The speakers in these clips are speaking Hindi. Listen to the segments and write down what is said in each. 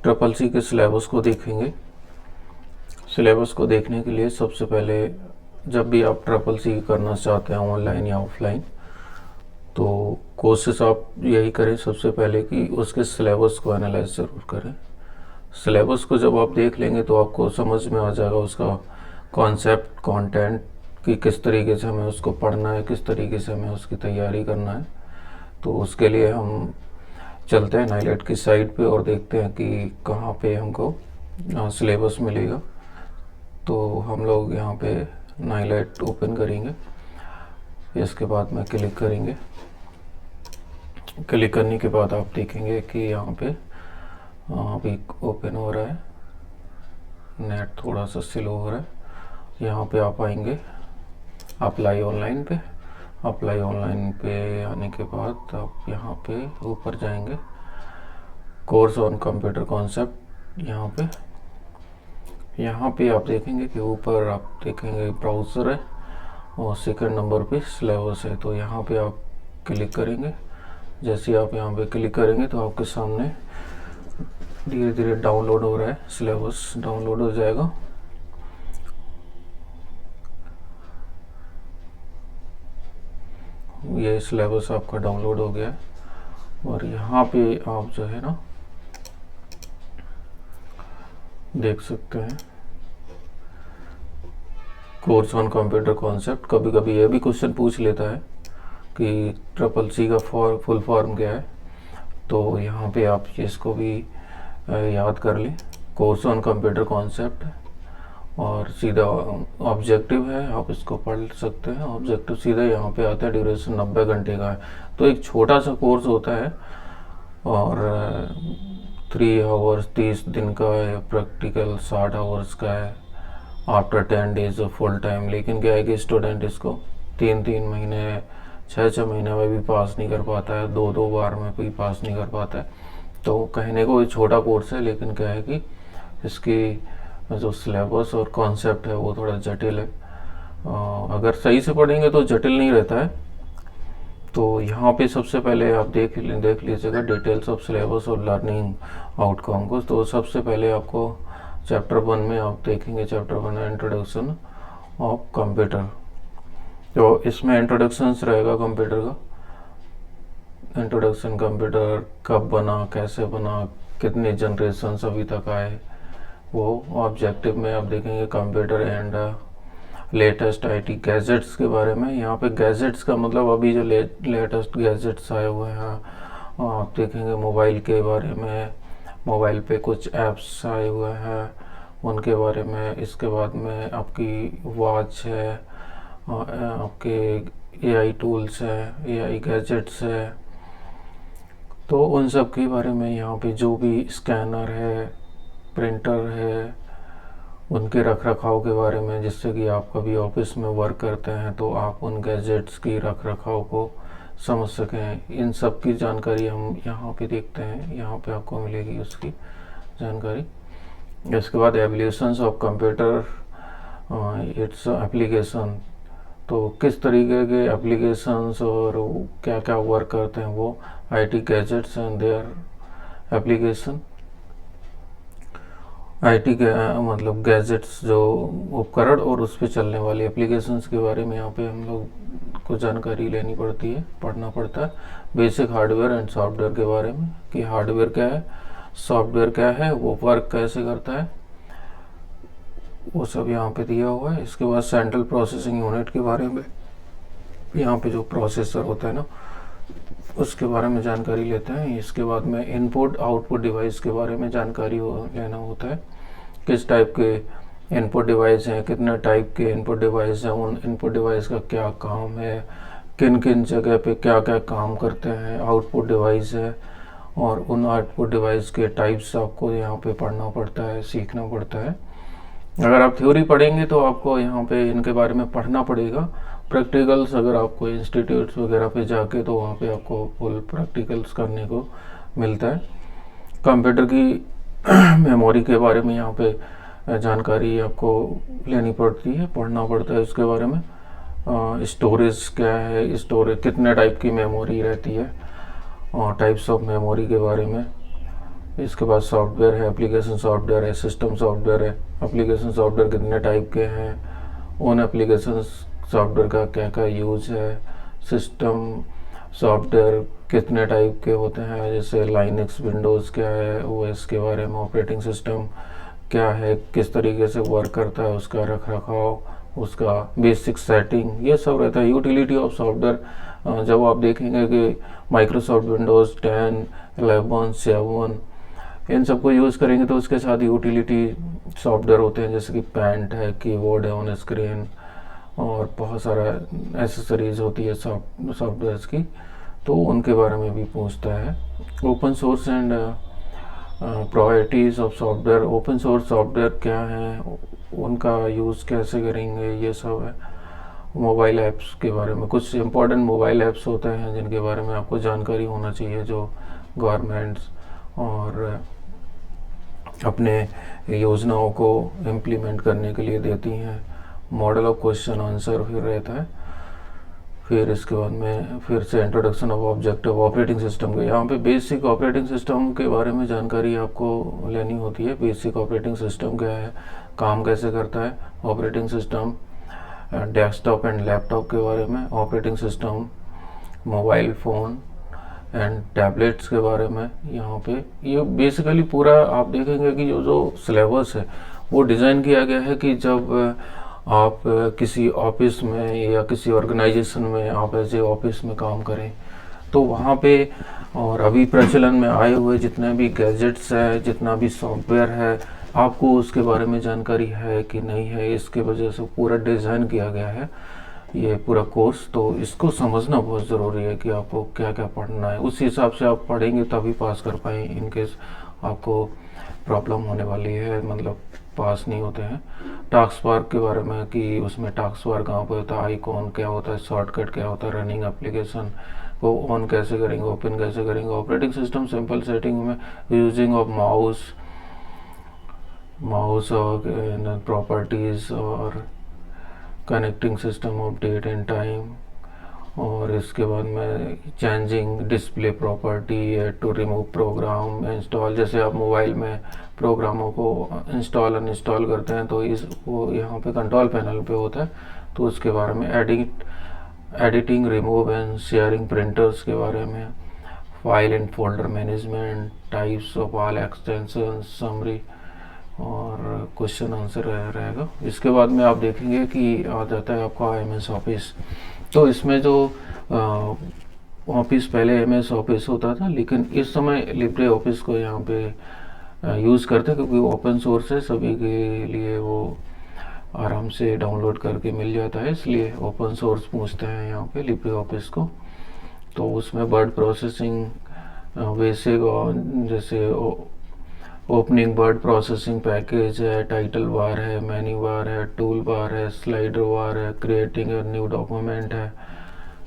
ट्रिपल सी के सिलेबस को देखेंगे। सिलेबस को देखने के लिए सबसे पहले जब भी आप ट्रिपल सी करना चाहते हैं ऑनलाइन या ऑफलाइन, तो कोशिश आप यही करें सबसे पहले कि उसके सिलेबस को एनालाइज ज़रूर करें। सिलेबस को जब आप देख लेंगे तो आपको समझ में आ जाएगा उसका कॉन्सेप्ट, कंटेंट कि किस तरीके से हमें उसको पढ़ना है, किस तरीके से हमें उसकी तैयारी करना है। तो उसके लिए हम चलते हैं नाइलेट की साइट पे और देखते हैं कि कहाँ पे हमको सिलेबस मिलेगा। तो हम लोग यहाँ पे नाइलेट ओपन करेंगे, इसके बाद में क्लिक करेंगे। क्लिक करने के बाद आप देखेंगे कि यहाँ पे अभी ओपन हो रहा है, नेट थोड़ा सा स्लो हो रहा है। यहाँ पे आप आएंगे अप्लाई ऑनलाइन पे। अप्लाई ऑनलाइन पे आने के बाद आप यहाँ पे ऊपर जाएंगे, कोर्स ऑन कंप्यूटर कॉन्सेप्ट। यहाँ पे आप देखेंगे कि ऊपर आप देखेंगे ब्राउज़र है और सेकंड नंबर पे सिलेबस है। तो यहाँ पे आप क्लिक करेंगे। जैसे आप यहाँ पे क्लिक करेंगे तो आपके सामने धीरे धीरे डाउनलोड हो रहा है, सिलेबस डाउनलोड हो जाएगा। ये सिलेबस आपका डाउनलोड हो गया है और यहाँ पे आप जो है ना देख सकते हैं कोर्स ऑन कंप्यूटर कॉन्सेप्ट। कभी कभी ये भी क्वेश्चन पूछ लेता है कि ट्रिपल सी का फुल फॉर्म क्या है, तो यहाँ पे आप इसको भी याद कर लें। कोर्स ऑन कंप्यूटर कॉन्सेप्ट और सीधा ऑब्जेक्टिव है, आप इसको पढ़ सकते हैं। ऑब्जेक्टिव सीधा यहाँ पे आता है, ड्यूरेशन 90 घंटे का है। तो एक छोटा सा कोर्स होता है और 3 आवर्स 30 दिन का है, प्रैक्टिकल 60 आवर्स का है after 10 days of full time. लेकिन क्या है कि स्टूडेंट इसको 3-3 महीने 6-6 महीने में भी पास नहीं कर पाता है, 2-2 बार में भी पास नहीं कर पाता है। तो कहने को ये छोटा कोर्स है, लेकिन क्या है कि इसकी जो सिलेबस और कॉन्सेप्ट है वो थोड़ा जटिल है। अगर सही से पढ़ेंगे तो जटिल नहीं रहता है। तो यहाँ पे सबसे पहले आप देख लीजिएगा डिटेल्स ऑफ सिलेबस और लर्निंग आउटकम को। तो सबसे पहले आपको चैप्टर 1 में आप देखेंगे, चैप्टर 1 है इंट्रोडक्शन ऑफ कंप्यूटर। तो इसमें इंट्रोडक्शंस रहेगा कंप्यूटर का। इंट्रोडक्शन कंप्यूटर कब बना, कैसे बना, कितने जनरेशन अभी तक आए, वो ऑब्जेक्टिव में आप देखेंगे computer and latest IT gadgets के बारे में। यहाँ पे गैजेट्स का मतलब अभी जो लेटेस्ट गैजेट्स आए हुए हैं आप देखेंगे मोबाइल के बारे में, मोबाइल पे कुछ ऐप्स आए हुए हैं उनके बारे में। इसके बाद में आपकी वॉच है, आपके एआई टूल्स है, एआई गैजेट्स है, तो उन सब के बारे में। यहाँ पे जो भी स्कैनर है, प्रिंटर है, उनके रख रखाव के बारे में, जिससे कि आप कभी ऑफिस में वर्क करते हैं तो आप उन गैजेट्स की रख रखाव को समझ सकें। इन सब की जानकारी हम यहाँ पे देखते हैं, यहाँ पे आपको मिलेगी उसकी जानकारी। इसके बाद evolutions of computer, its application. तो किस तरीके के एप्लीकेशंस और क्या क्या वर्क करते हैं वो IT gadgets and their application. IT के मतलब गैजेट्स जो उपकरण और उस पर चलने वाली एप्लीकेशंस के बारे में यहाँ पे हम लोग को जानकारी लेनी पड़ती है, पढ़ना पड़ता है। बेसिक हार्डवेयर एंड सॉफ्टवेयर के बारे में कि हार्डवेयर क्या है, सॉफ्टवेयर क्या है, वो वर्क कैसे करता है, वो सब यहाँ पे दिया हुआ है। इसके बाद सेंट्रल प्रोसेसिंग यूनिट के बारे में, यहाँ पे जो प्रोसेसर होता है ना उसके बारे में जानकारी लेते हैं। इसके बाद में इनपुट आउटपुट डिवाइस के बारे में जानकारी लेना होता है। किस टाइप के इनपुट डिवाइस हैं, कितने टाइप के इनपुट डिवाइस हैं, उन इनपुट डिवाइस का क्या काम है, किन किन जगह पे क्या क्या काम करते हैं आउटपुट डिवाइस है, और उन आउटपुट डिवाइस के टाइप्स आपको यहाँ पे पढ़ना पड़ता है, सीखना पड़ता है। अगर आप थ्योरी पढ़ेंगे तो आपको यहाँ पे इनके बारे में पढ़ना पड़ेगा। प्रैक्टिकल्स अगर आपको इंस्टीट्यूट्स वगैरह पे जाके तो वहाँ पे आपको फुल प्रैक्टिकल्स करने को मिलता है। कंप्यूटर की मेमोरी के बारे में यहाँ पे जानकारी आपको लेनी पड़ती है, पढ़ना पड़ता है उसके बारे में। स्टोरेज क्या है, स्टोरेज कितने टाइप की मेमोरी रहती है और टाइप्स ऑफ मेमोरी के बारे में। इसके बाद सॉफ्टवेयर है, एप्लीकेशन सॉफ्टवेयर है, सिस्टम सॉफ्टवेयर है। एप्लीकेशन सॉफ्टवेयर कितने टाइप के हैं, उन एप्लीकेशन सॉफ्टवेयर का क्या क्या यूज है, सिस्टम सॉफ्टवेयर कितने टाइप के होते हैं, जैसे लाइनक्स विंडोज़ क्या है, ओएस के बारे में, ऑपरेटिंग सिस्टम क्या है, किस तरीके से वर्क करता है, उसका रख रखाव, उसका बेसिक सेटिंग, ये सब रहता है। यूटिलिटी ऑफ सॉफ्टवेयर जब आप देखेंगे कि माइक्रोसॉफ्ट विंडोज़ 10, 11, 7 इन सबको यूज़ करेंगे तो उसके साथ यूटिलिटी सॉफ्टवेयर होते हैं, जैसे कि पैंट है, कीबोर्ड है ऑन स्क्रीन, और बहुत सारा एसेसरीज होती है सॉफ्टवेयर्स की, तो उनके बारे में भी पूछता है। Open source and priorities of software, open source software क्या है, उनका यूज़ कैसे करेंगे, ये सब है। मोबाइल ऐप्स के बारे में, कुछ इंपॉर्टेंट मोबाइल ऐप्स होते हैं जिनके बारे में आपको जानकारी होना चाहिए, जो गवर्नमेंट्स और अपने योजनाओं को इम्प्लीमेंट करने के लिए देती हैं। मॉडल ऑफ क्वेश्चन आंसर फिर रहता है। फिर इसके बाद में फिर से introduction of objective operating system के, यहाँ पे बेसिक ऑपरेटिंग सिस्टम के बारे में जानकारी आपको लेनी होती है। बेसिक ऑपरेटिंग सिस्टम क्या है, काम कैसे करता है, operating system desktop and laptop के बारे में, operating system mobile phone and tablets के बारे में। यहाँ पे ये बेसिकली पूरा आप देखेंगे कि जो सिलेबस है वो डिज़ाइन किया गया है कि जब आप किसी ऑफिस में या किसी ऑर्गेनाइजेशन में आप ऐसे ऑफिस में काम करें तो वहाँ पे, और अभी प्रचलन में आए हुए जितने भी गैजेट्स है, जितना भी सॉफ्टवेयर है, आपको उसके बारे में जानकारी है कि नहीं है। इसके वजह से पूरा डिज़ाइन किया गया है ये पूरा कोर्स, तो इसको समझना बहुत ज़रूरी है कि आपको क्या क्या पढ़ना है। उस हिसाब से आप पढ़ेंगे तभी पास कर पाएँ। इनकेस आपको प्रॉब्लम होने वाली है, मतलब पास नहीं होते हैं। टास्क बार के बारे में कि उसमें टास्क बार कहाँ पर होता है, आइकॉन क्या होता है, शॉर्टकट क्या होता है, रनिंग एप्लीकेशन को ऑन कैसे करेंगे, ओपन कैसे करेंगे, ऑपरेटिंग सिस्टम सिंपल सेटिंग में यूजिंग ऑफ माउस और प्रॉपर्टीज़ और connecting system of date and time, और इसके बाद में changing display property to remove program install. जैसे आप मोबाइल में प्रोग्रामों को इंस्टॉल अनइंस्टॉल करते हैं तो वो यहाँ पे कंट्रोल पैनल पे होता है, तो उसके बारे में। Editing remove and sharing printers के बारे में, file and folder management, types of all extension, summary और क्वेश्चन आंसर रहेगा। इसके बाद में आप देखेंगे कि आ जाता है आपका MS ऑफिस। तो इसमें जो ऑफिस पहले MS ऑफिस होता था, लेकिन इस समय लिब्रे ऑफिस को यहाँ पे यूज़ करते हैं क्योंकि वो ओपन सोर्स है, सभी के लिए वो आराम से डाउनलोड करके मिल जाता है, इसलिए ओपन सोर्स पूछते हैं यहाँ पे लिब्रे ऑफिस को। तो उसमें वर्ड प्रोसेसिंग बेसिक, जैसे ओपनिंग वर्ड प्रोसेसिंग पैकेज है, टाइटल बार है, मेन्यू बार है, टूल बार है, स्लाइडर बार है, क्रिएटिंग ए न्यू डॉक्यूमेंट है,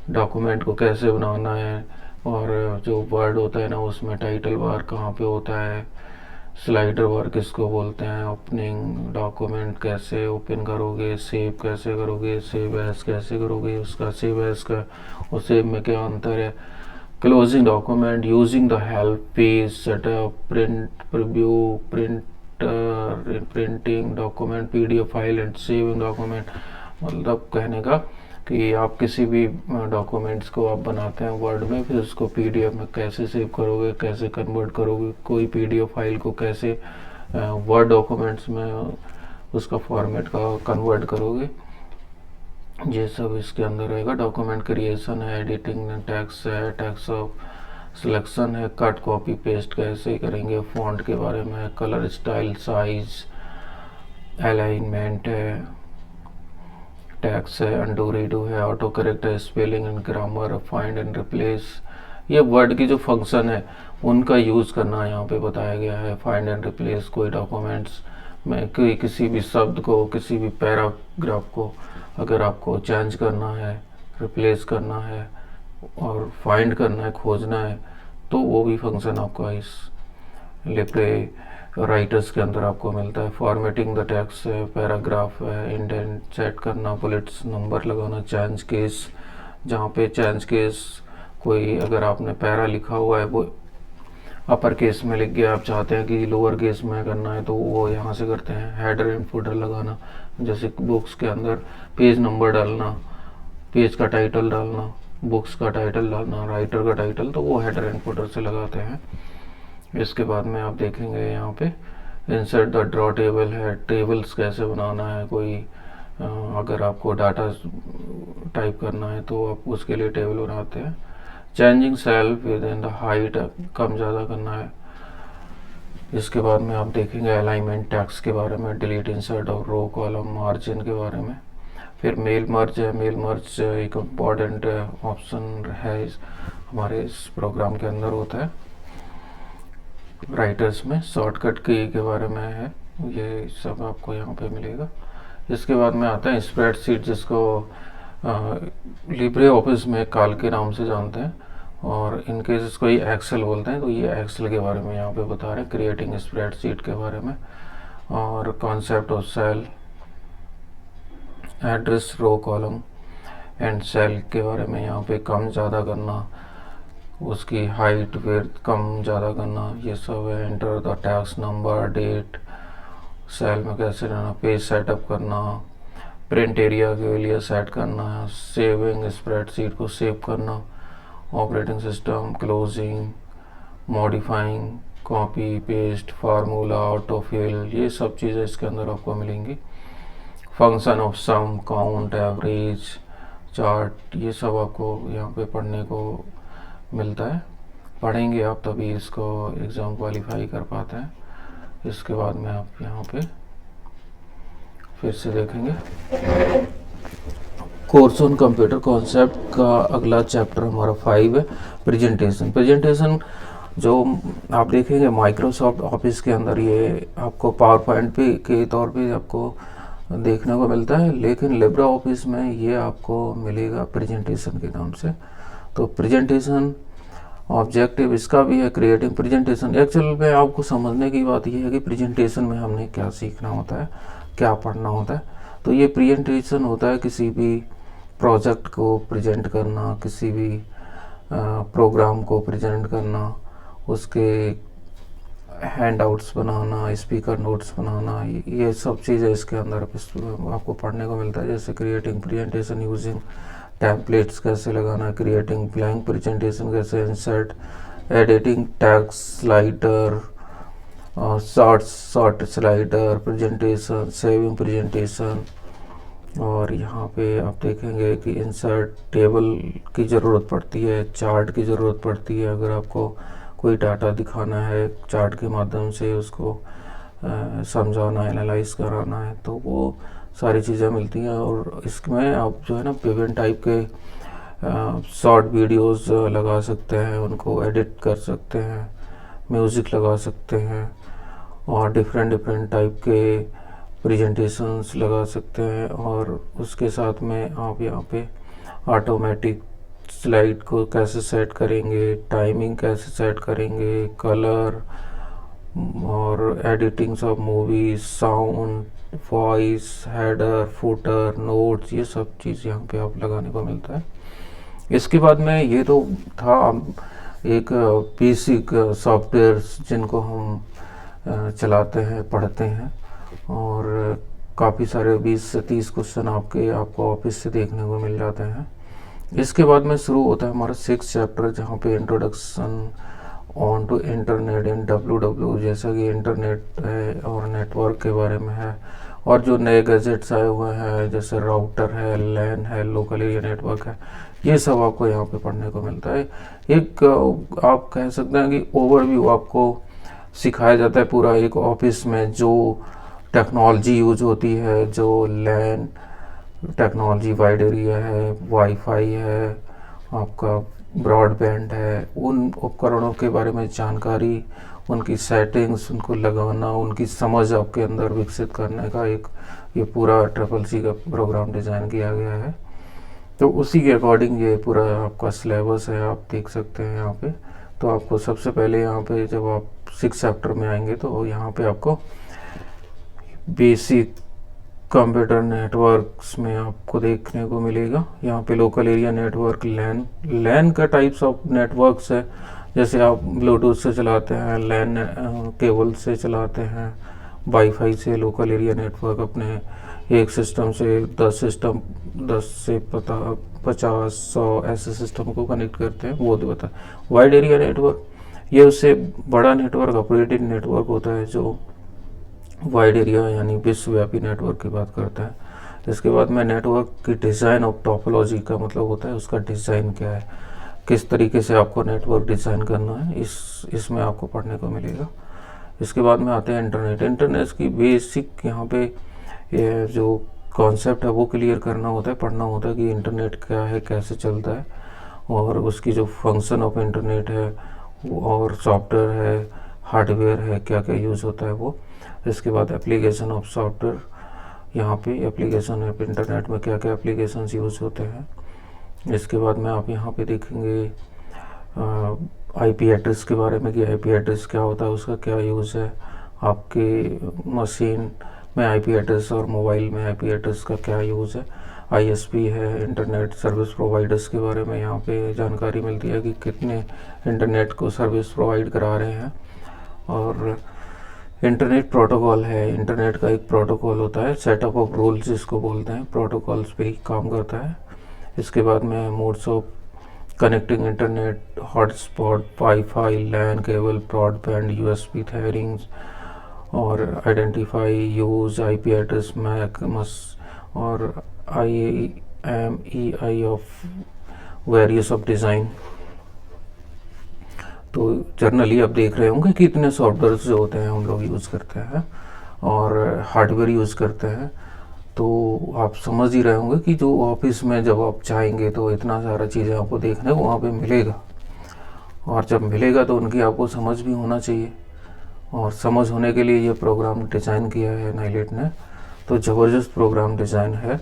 डॉक्यूमेंट को कैसे बनाना है, और जो वर्ड होता है ना उसमें टाइटल बार कहाँ पे होता है, स्लाइडर बार किसको बोलते हैं, ओपनिंग डॉक्यूमेंट कैसे ओपन करोगे, सेव कैसे करोगे, सेव एज कैसे करोगे, उसका सेव एज का और सेव में क्या अंतर है, closing document, using the help page, setup, print, preview, printing document, PDF file and saving document. मतलब कहने का कि आप किसी भी डॉक्यूमेंट्स को आप बनाते हैं वर्ड में, फिर उसको PDF में कैसे सेव करोगे, कैसे कन्वर्ट करोगे, कोई PDF फाइल को कैसे वर्ड डॉक्यूमेंट्स में उसका फॉर्मेट का कन्वर्ट करोगे, ये सब इसके अंदर रहेगा। डॉक्यूमेंट क्रिएशन है, एडिटिंग टैक्स है, टैक्स ऑफ सिलेक्शन है, कट कॉपी पेस्ट कैसे करेंगे, फॉन्ट के बारे में, कलर स्टाइल साइज, अलाइनमेंट है, टैक्स है, अंडू रीडू है, ऑटो करेक्ट है, spelling and grammar, find and replace, ये वर्ड की जो फंक्शन है उनका यूज़ करना यहाँ पे बताया गया है। फाइंड एंड रिप्लेस, कोई डॉक्यूमेंट्स में किसी भी शब्द को, किसी भी पैराग्राफ को अगर आपको चेंज करना है, रिप्लेस करना है और फाइंड करना है, खोजना है, तो वो भी फंक्शन आपका इस लिब्रे राइटर्स के अंदर आपको मिलता है। फॉर्मेटिंग द टेक्स्ट है, पैराग्राफ है, इंडेंट सेट करना, बुलेट्स नंबर लगाना, चेंज केस, जहाँ पे चेंज केस कोई अगर आपने पैरा लिखा हुआ है वो अपर केस में लिख गया, आप चाहते हैं कि लोअर केस में करना है तो वो यहाँ से करते हैं। हेडर एंड फुटर लगाना, जैसे बुक्स के अंदर पेज नंबर डालना, पेज का टाइटल डालना, बुक्स का टाइटल डालना, राइटर का टाइटल, तो वो हेडर एंड फुटर से लगाते हैं। इसके बाद में आप देखेंगे यहाँ पे इंसर्ट द ड्रॉ टेबल है, टेबल्स कैसे बनाना है। कोई अगर आपको डाटा टाइप करना है तो आप उसके लिए टेबल बनाते हैं। Changing cell within the height, कम ज़्यादा करना है। इसके बाद में आप देखेंगे अलाइनमेंट टैक्स के बारे में, डिलीट इंसर्ट और रो कॉलम मार्जिन के बारे में। फिर मेल मर्ज है, मेल मर्ज एक इम्पॉर्टेंट ऑप्शन है हमारे इस प्रोग्राम के अंदर होता है। राइटर्स में शॉर्टकट की के बारे में है, ये सब आपको यहाँ पे मिलेगा। इसके बाद में आता है स्प्रेडशीट, जिसको लिब्रे ऑफिस में काल के नाम से जानते हैं, और इनके इसको ही एक्सेल बोलते हैं। तो ये एक्सेल के बारे में यहाँ पे बता रहे हैं, क्रिएटिंग स्प्रेडशीट के बारे में। और concept of cell, address, row column and cell के बारे में यहाँ पे कम ज़्यादा करना, उसकी हाइट विड्थ कम ज़्यादा करना, ये सब है। Enter the tax number, date, cell में कैसे रहना, पेज सेटअप करना, प्रिंट एरिया के लिए सेट करना, सेविंग स्प्रेडशीट को सेव करना, operating system, closing, modifying, copy paste, formula, autofill, ये सब चीज़ें इसके अंदर आपको मिलेंगी। Function of sum, count, average, chart, ये सब आपको यहाँ पे पढ़ने को मिलता है। पढ़ेंगे आप तभी इसको एग्ज़ाम क्वालिफाई कर पाते हैं। इसके बाद में आप यहाँ पे फिर से देखेंगे कोर्स ऑन कंप्यूटर कॉन्सेप्ट का अगला चैप्टर हमारा 5 है, प्रेजेंटेशन। प्रेजेंटेशन जो आप देखेंगे माइक्रोसॉफ्ट ऑफिस के अंदर ये आपको पावर पॉइंट पे के तौर पे आपको देखने को मिलता है, लेकिन लिब्रे ऑफिस में ये आपको मिलेगा प्रेजेंटेशन के नाम से। तो प्रेजेंटेशन ऑब्जेक्टिव इसका भी है, क्रिएटिंग प्रेजेंटेशन। एक्चुअल में आपको समझने की बात यह है कि प्रेजेंटेशन में हमने क्या सीखना होता है, क्या पढ़ना होता है। तो ये प्रेजेंटेशन होता है किसी भी प्रोजेक्ट को प्रेजेंट करना, किसी भी प्रोग्राम को प्रेजेंट करना, उसके हैंडआउट्स बनाना, स्पीकर नोट्स बनाना, ये सब चीज़ें इसके अंदर आपको पढ़ने को मिलता है। जैसे क्रिएटिंग प्रेजेंटेशन यूजिंग टेम्पलेट्स कैसे लगाना, क्रिएटिंग ब्लैंक प्रेजेंटेशन कैसे, insert, editing text slider, short slider presentation, saving presentation. और यहाँ पे आप देखेंगे कि इंसर्ट टेबल की ज़रूरत पड़ती है, चार्ट की ज़रूरत पड़ती है। अगर आपको कोई डाटा दिखाना है, चार्ट के माध्यम से उसको समझाना, एनालाइज कराना है, तो वो सारी चीज़ें मिलती हैं। और इसमें आप जो है ना विभिन्न टाइप के शॉर्ट वीडियोस लगा सकते हैं, उनको एडिट कर सकते हैं, म्यूज़िक लगा सकते हैं, और डिफरेंट टाइप के प्रेजेंटेशंस लगा सकते हैं। और उसके साथ में आप यहाँ पे ऑटोमेटिक स्लाइड को कैसे सेट करेंगे, टाइमिंग कैसे सेट करेंगे, कलर और editings of movies, sound, voice, header, footer, notes, ये सब चीज़ यहाँ पे आप लगाने को मिलता है। इसके बाद में ये तो था एक बेसिक सॉफ्टवेयर जिनको हम चलाते हैं, पढ़ते हैं, और काफ़ी सारे 20 से 30 क्वेश्चन आपको ऑफिस से देखने को मिल जाते हैं। इसके बाद में शुरू होता है हमारा 6 चैप्टर, जहाँ पे introduction on to internet in WW, जैसा कि इंटरनेट है और नेटवर्क के बारे में है, और जो नए गैजेट्स आए हुए हैं जैसे राउटर है, लैन है, लोकल एरिया नेटवर्क है, ये सब आपको यहाँ पे पढ़ने को मिलता है। एक आप कह सकते हैं कि ओवरव्यू आपको सिखाया जाता है पूरा एक ऑफिस में, जो टेक्नोलॉजी यूज होती है, जो लैन टेक्नोलॉजी, वाइड एरिया है, वाईफाई है, आपका ब्रॉडबैंड है, उन उपकरणों के बारे में जानकारी, उनकी सेटिंग्स, उनको लगाना, उनकी समझ आपके अंदर विकसित करने का एक ये पूरा CCC का प्रोग्राम डिज़ाइन किया गया है। तो उसी के अकॉर्डिंग ये पूरा आपका सिलेबस है, आप देख सकते हैं यहाँ पे। तो आपको सबसे पहले यहाँ पे जब आप 6 चैप्टर में आएंगे तो यहाँ पे आपको बेसिक कंप्यूटर नेटवर्क्स में आपको देखने को मिलेगा। यहाँ पे लोकल एरिया नेटवर्क, लैन का टाइप्स ऑफ नेटवर्क्स है, जैसे आप ब्लूटूथ से चलाते हैं, लैन केबल से चलाते हैं, वाईफाई से लोकल एरिया नेटवर्क अपने एक सिस्टम से 10 सिस्टम 10 से 50-100 ऐसे सिस्टम को कनेक्ट करते हैं, वो होता है वाइड एरिया नेटवर्क। ये उससे बड़ा नेटवर्क ऑपरेटिंग नेटवर्क होता है जो वाइड एरिया यानी विश्वव्यापी नेटवर्क की बात करता है। इसके बाद में नेटवर्क की डिज़ाइन ऑफ टोपोलॉजी का मतलब होता है उसका डिज़ाइन क्या है, किस तरीके से आपको नेटवर्क डिज़ाइन करना है, इसमें आपको पढ़ने को मिलेगा। इसके बाद में आते हैं इंटरनेट। इंटरनेट की बेसिक यहाँ पे जो कॉन्सेप्ट है वो क्लियर करना होता है, पढ़ना होता है कि इंटरनेट क्या है, कैसे चलता है, और उसकी जो फंक्शन ऑफ इंटरनेट है और सॉफ्टवेयर है, हार्डवेयर है, क्या क्या यूज़ होता है वो। इसके बाद एप्लीकेशन ऑफ सॉफ्टवेयर, यहाँ पे एप्लीकेशन ऑफ इंटरनेट में क्या क्या एप्लीकेशन यूज़ होते हैं। इसके बाद में आप यहाँ पे देखेंगे आईपी एड्रेस के बारे में कि आईपी एड्रेस क्या होता है, उसका क्या यूज़ है, आपके मशीन में आईपी एड्रेस और मोबाइल में आईपी एड्रेस का क्या यूज़ है। आईएसपी है, इंटरनेट सर्विस प्रोवाइडर्स के बारे में यहाँ पे जानकारी मिलती है कि कितने इंटरनेट को सर्विस प्रोवाइड करा रहे हैं। और इंटरनेट प्रोटोकॉल है, इंटरनेट का एक प्रोटोकॉल होता है, सेटअप ऑफ रूल्स जिसको बोलते हैं, प्रोटोकॉल्स पे ही काम करता है। इसके बाद में modes of connecting internet, hotspot, wifi, LAN cable, broadband, USB tetherings, और identify, use, IP address, MAC, और IAMEI of various of design. तो जर्नली आप देख रहे होंगे कि इतने सॉफ्टवेयर जो होते हैं हम लोग यूज़ करते हैं और हार्डवेयर यूज़ करते हैं। तो आप समझ ही रहे होंगे कि जो ऑफिस में जब आप जाएंगे तो इतना सारा चीज़ें आपको देखने को वहाँ पे मिलेगा, और जब मिलेगा तो उनकी आपको समझ भी होना चाहिए, और समझ होने के लिए ये प्रोग्राम डिज़ाइन किया है नाइलेट ने। तो ज़बरदस्त प्रोग्राम डिज़ाइन है।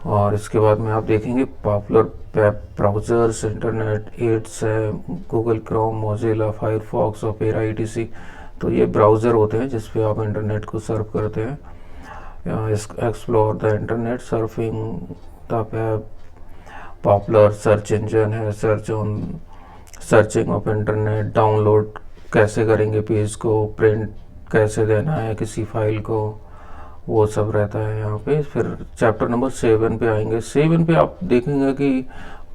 और इसके बाद में आप देखेंगे popular web browsers, internet aids है, Google Chrome, Mozilla, Firefox, Opera, etc। तो ये ब्राउज़र होते हैं जिस पे आप इंटरनेट को सर्व करते हैं। Explore the internet, surfing the web, popular search engine है, सर्चिंग ऑफ इंटरनेट, डाउनलोड कैसे करेंगे पेज को, प्रिंट कैसे देना है किसी फाइल को, वो सब रहता है यहाँ पे। फिर चैप्टर नंबर 7 पे आएंगे। 7 पे आप देखेंगे कि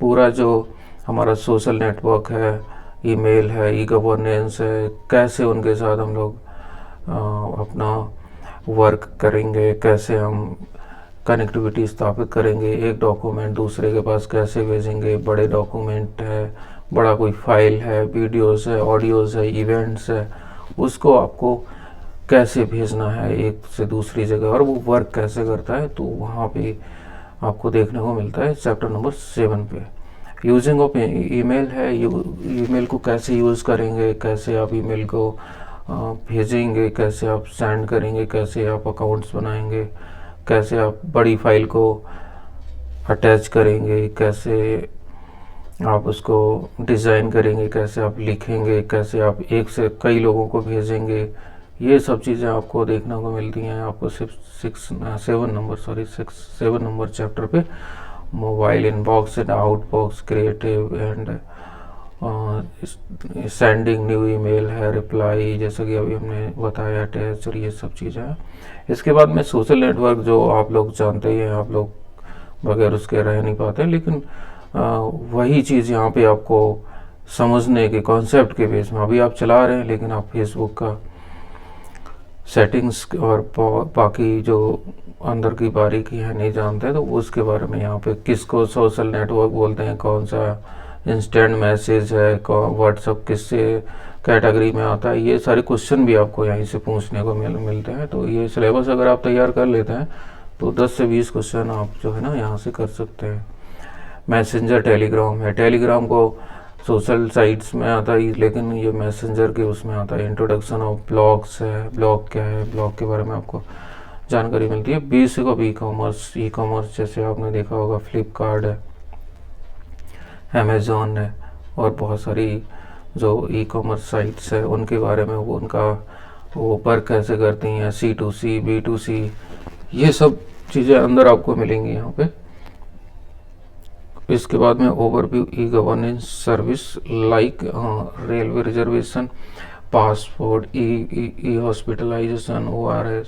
पूरा जो हमारा सोशल नेटवर्क है, ईमेल है, ई गवर्नेंस है, कैसे उनके साथ हम लोग अपना वर्क करेंगे, कैसे हम कनेक्टिविटी स्थापित करेंगे, एक डॉक्यूमेंट दूसरे के पास कैसे भेजेंगे, बड़े डॉक्यूमेंट है, बड़ा कोई फाइल है, वीडियोस है, ऑडियोज़ है, इवेंट्स है, उसको आपको कैसे भेजना है एक से दूसरी जगह, और वो वर्क कैसे करता है, तो वहाँ पे आपको देखने को मिलता है चैप्टर नंबर 7 पे। यूजिंग ऑफ ईमेल है, ईमेल को कैसे यूज़ करेंगे, कैसे आप ईमेल को भेजेंगे, कैसे आप सेंड करेंगे, कैसे आप अकाउंट्स बनाएंगे, कैसे आप बड़ी फाइल को अटैच करेंगे, कैसे आप उसको डिज़ाइन करेंगे, कैसे आप लिखेंगे, कैसे आप एक से कई लोगों को भेजेंगे। ये सब चीज़ें आपको देखने को मिलती हैं आपको सिर्फ 7 नंबर चैप्टर पे। Mobile inbox and outbox, creative and sending new email है, रिप्लाई जैसा कि अभी हमने बताया, अटैच, और ये सब चीज़ें हैं। इसके बाद में सोशल नेटवर्क जो आप लोग जानते ही हैं, आप लोग बगैर उसके रह नहीं पाते, लेकिन वही चीज़ यहाँ पे आपको समझने के कॉन्सेप्ट के बेस में, अभी आप चला रहे हैं लेकिन आप फेसबुक का सेटिंग्स और बाकी जो अंदर की बारीकी है नहीं जानते, तो उसके बारे में यहाँ पे किसको सोशल नेटवर्क बोलते हैं, कौन सा इंस्टेंट मैसेज है, व्हाट्सअप किससे कैटेगरी में आता है, ये सारे क्वेश्चन भी आपको यहीं से पूछने को मिलते हैं। तो ये सिलेबस अगर आप तैयार कर लेते हैं तो 10 से 20 क्वेश्चन आप जो है ना यहाँ से कर सकते हैं। मैसेंजर टेलीग्राम है, टेलीग्राम को सोशल साइट्स में आता है लेकिन ये मैसेंजर के उसमें आता है। इंट्रोडक्शन ऑफ ब्लॉग्स है, ब्लॉग क्या है, ब्लॉग के बारे में आपको जानकारी मिलती है। बेसिक ऑफ ई कॉमर्स जैसे आपने देखा होगा फ्लिपकार्ट है, अमेज़ॉन है, और बहुत सारी जो ई कॉमर्स साइट्स है उनके बारे में, वो उनका वो वर्क कैसे करती हैं, C2C, B2C, ये सब चीज़ें अंदर आपको मिलेंगी यहाँ पे। इसके बाद में overview e governance service like railway reservation, passport, e hospitalisation, ORS।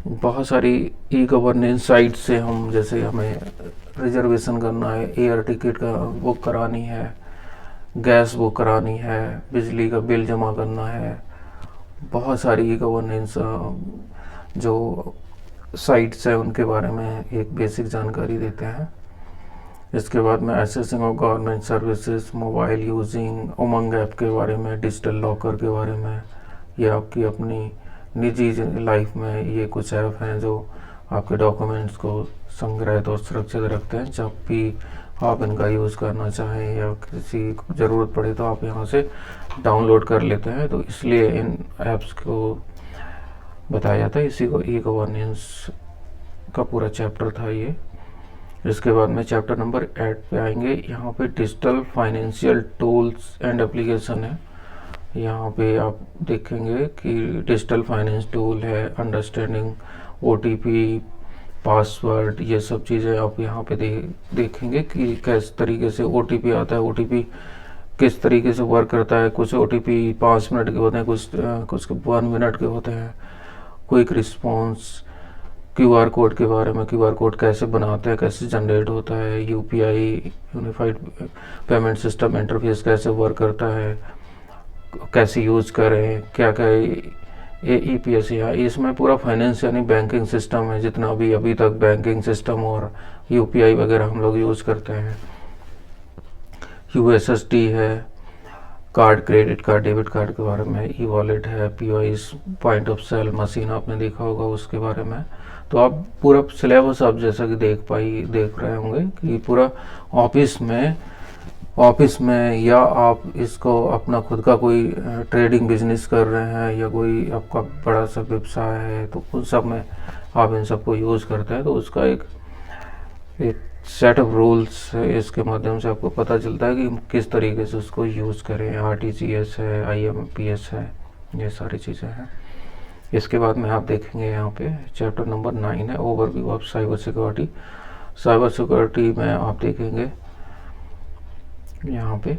बहुत सारी ई गवर्नेंस साइट से हम, जैसे हमें रिजर्वेशन करना है, एयर टिकट का बुक करानी है, गैस बुक करानी है, बिजली का बिल जमा करना है, बहुत सारी ई गवर्नेंस जो साइट्स है उनके बारे में एक बेसिक जानकारी देते हैं। इसके बाद में assessing of government services, mobile using, Umang app के बारे में, डिजिटल लॉकर के बारे में। ये आपकी अपनी निजी लाइफ में ये कुछ ऐप हैं जो आपके डॉक्यूमेंट्स को संग्रहित और सुरक्षित रखते हैं। जब भी आप इनका यूज़ करना चाहें या किसी ज़रूरत पड़े तो आप यहाँ से डाउनलोड कर लेते हैं, तो इसलिए इन ऐप्स को बताया जाता है। इसी को ई गवर्नेंस का पूरा चैप्टर था ये। इसके बाद में चैप्टर नंबर 8 पे आएंगे। यहाँ पे digital financial tools and application है। यहाँ पे आप देखेंगे कि डिजिटल फाइनेंस टूल है, अंडरस्टैंडिंग OTP, पासवर्ड, ये सब चीज़ें आप यहाँ पे देखेंगे कि किस तरीके से OTP आता है, OTP किस तरीके से वर्क करता है। कुछ OTP 5 मिनट के होते हैं, कुछ 1 मिनट के होते हैं। क्विक रिस्पॉन्स, QR कोड के बारे में, QR कोड कैसे बनाते हैं, कैसे जनरेट होता है, UPI unified payment system interface कैसे वर्क करता है, कैसे यूज़ करें, क्या क्या AEPS या इसमें पूरा फाइनेंस यानी बैंकिंग सिस्टम है, जितना भी अभी तक बैंकिंग सिस्टम और UPI वगैरह हम लोग यूज़ करते हैं। USSD है, card, credit card, debit card के बारे में, E-वॉलेट है, POS point of sale machine आपने देखा होगा उसके बारे में। तो आप पूरा सिलेबस आप जैसा कि देख रहे होंगे कि पूरा ऑफिस में या आप इसको अपना खुद का कोई ट्रेडिंग बिजनेस कर रहे हैं या कोई आपका बड़ा सा व्यवसाय है, तो उन सब में आप इन सबको यूज़ करते हैं। तो उसका एक सेट ऑफ रूल्स है, इसके माध्यम से आपको पता चलता है कि किस तरीके से उसको यूज़ करें। RTGS है, IMPS है, ये सारी चीज़ें हैं। इसके बाद में आप देखेंगे यहाँ पे चैप्टर नंबर 9 है, overview of cyber security. Cyber security में आप देखेंगे यहाँ पे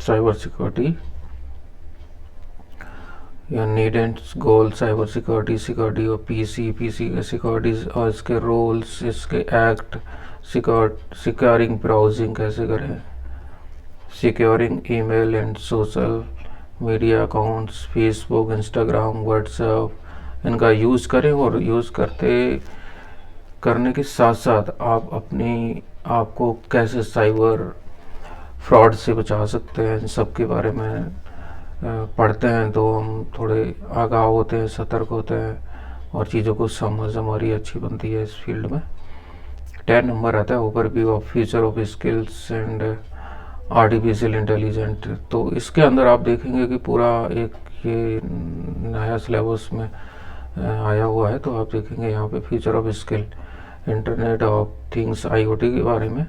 साइबर सिक्योरिटी या need and goal, cyber security और पीसी के सिक्योरिटीज और इसके रोल्स, इसके एक्ट, सिक्योरिंग ब्राउजिंग कैसे करें, securing email and social media accounts, Facebook, Instagram, WhatsApp, इनका यूज़ करें। और यूज़ करने के साथ साथ आप अपनी आपको कैसे साइबर फ्रॉड से बचा सकते हैं, इन सब के बारे में पढ़ते हैं तो हम थोड़े आगाह होते हैं, सतर्क होते हैं और चीज़ों को समझ हमारी अच्छी बनती है इस फील्ड में। 10 नंबर आता है overview of future of skills and artificial intelligent. तो इसके अंदर आप देखेंगे कि पूरा एक ये नया सिलेबस में आया हुआ है। तो आप देखेंगे यहाँ पे future of skill, internet of things, IoT के बारे में।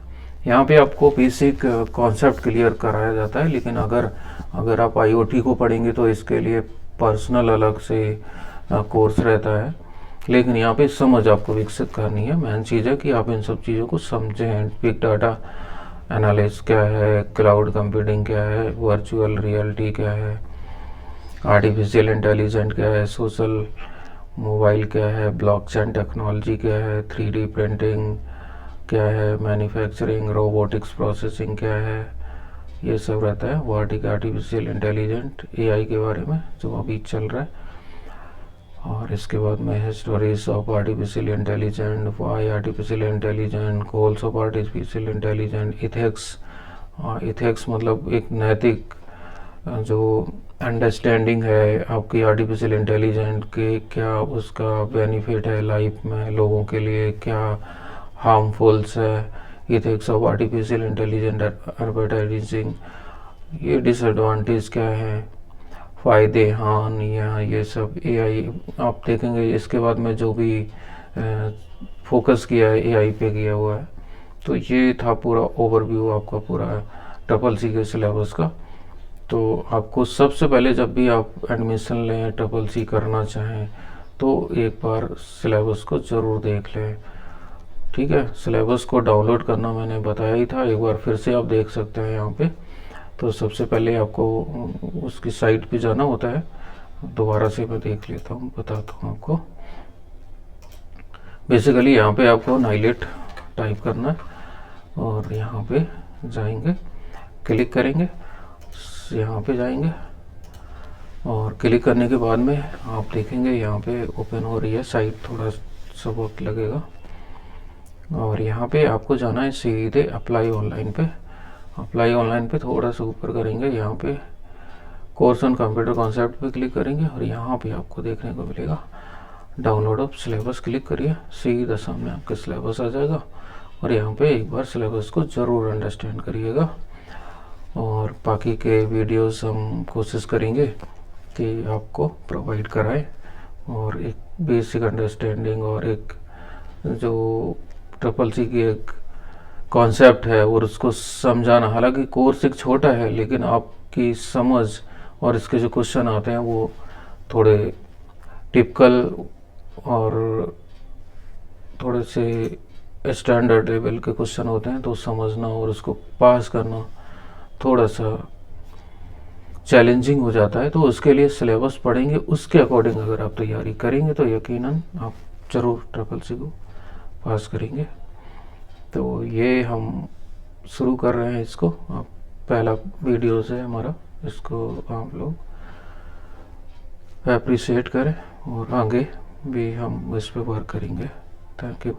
यहाँ पे आपको बेसिक कॉन्सेप्ट क्लियर कराया जाता है, लेकिन अगर आप IoT को पढ़ेंगे तो इसके लिए पर्सनल अलग से कोर्स रहता है। लेकिन यहाँ पे समझ आपको विकसित करनी है। मेन चीज़ है कि आप इन सब चीज़ों को समझें। बिग डाटा एनालिसिस क्या है, क्लाउड कंप्यूटिंग क्या है, वर्चुअल रियलिटी क्या है, आर्टिफिशियल इंटेलिजेंट क्या है, सोशल मोबाइल क्या है, ब्लॉकचेन टेक्नोलॉजी क्या है, 3D प्रिंटिंग क्या है, मैन्युफैक्चरिंग, रोबोटिक्स प्रोसेसिंग क्या है, ये सब रहता है। वर्टिक आर्टिफिशियल इंटेलिजेंट AI के बारे में जो अभी चल रहा है। और इसके बाद में है stories of artificial intelligent, why artificial intelligent, goals of artificial intelligent, ethics मतलब एक नैतिक जो अंडरस्टैंडिंग है आपकी आर्टिफिशियल इंटेलिजेंट के, क्या उसका बेनिफिट है लाइफ में, लोगों के लिए क्या हार्मफुल्स है। Ethics of artificial intelligent advertising, ये डिसएडवांटेज क्या है, फ़ायदे हान या ये सब AI आप देखेंगे। इसके बाद में जो भी फोकस किया है AI पे किया हुआ है। तो ये था पूरा ओवरव्यू आपका पूरा CCC के सिलेबस का। तो आपको सबसे पहले जब भी आप एडमिशन लें, CCC करना चाहें, तो एक बार सिलेबस को ज़रूर देख लें। ठीक है, सिलेबस को डाउनलोड करना मैंने बताया ही था, एक बार फिर से आप देख सकते हैं यहाँ पे। तो सबसे पहले आपको उसकी साइट पे जाना होता है, दोबारा से मैं देख लेता हूँ, बताता हूँ आपको। बेसिकली यहाँ पे आपको नाइलेट टाइप करना है और यहाँ पे जाएंगे, क्लिक करेंगे, यहाँ पे जाएंगे और क्लिक करने के बाद में आप देखेंगे यहाँ पे ओपन हो रही है साइट, थोड़ा सा वक्त लगेगा। और यहाँ पे आपको जाना है सीधे अप्लाई ऑनलाइन पे। अप्लाई ऑनलाइन पे थोड़ा सा ऊपर करेंगे, यहाँ पे कोर्स ऑन कंप्यूटर कॉन्सेप्ट पे क्लिक करेंगे और यहाँ पे आपको देखने को मिलेगा डाउनलोड ऑफ सिलेबस। क्लिक करिए, सीधा सामने आपका सिलेबस आ जाएगा और यहाँ पे एक बार सिलेबस को ज़रूर अंडरस्टैंड करिएगा। और बाकी के वीडियोस हम कोशिश करेंगे कि आपको प्रोवाइड कराएं और एक बेसिक अंडरस्टैंडिंग और एक जो ट्रिपल-सी की एक कॉन्सेप्ट है और उसको समझाना। हालांकि कोर्स एक छोटा है लेकिन आपकी समझ और इसके जो क्वेश्चन आते हैं वो थोड़े टिपिकल और थोड़े से स्टैंडर्ड लेवल के क्वेश्चन होते हैं, तो समझना और उसको पास करना थोड़ा सा चैलेंजिंग हो जाता है। तो उसके लिए सिलेबस पढ़ेंगे, उसके अकॉर्डिंग अगर आप तैयारी करेंगे तो यकीनन आप ज़रूर ट्रिपल-सी को पास करेंगे। तो ये हम शुरू कर रहे हैं इसको, आप पहला वीडियो है हमारा, इसको आप लोग अप्रिशिएट करें और आगे भी हम इस पे वर्क करेंगे। Thank you.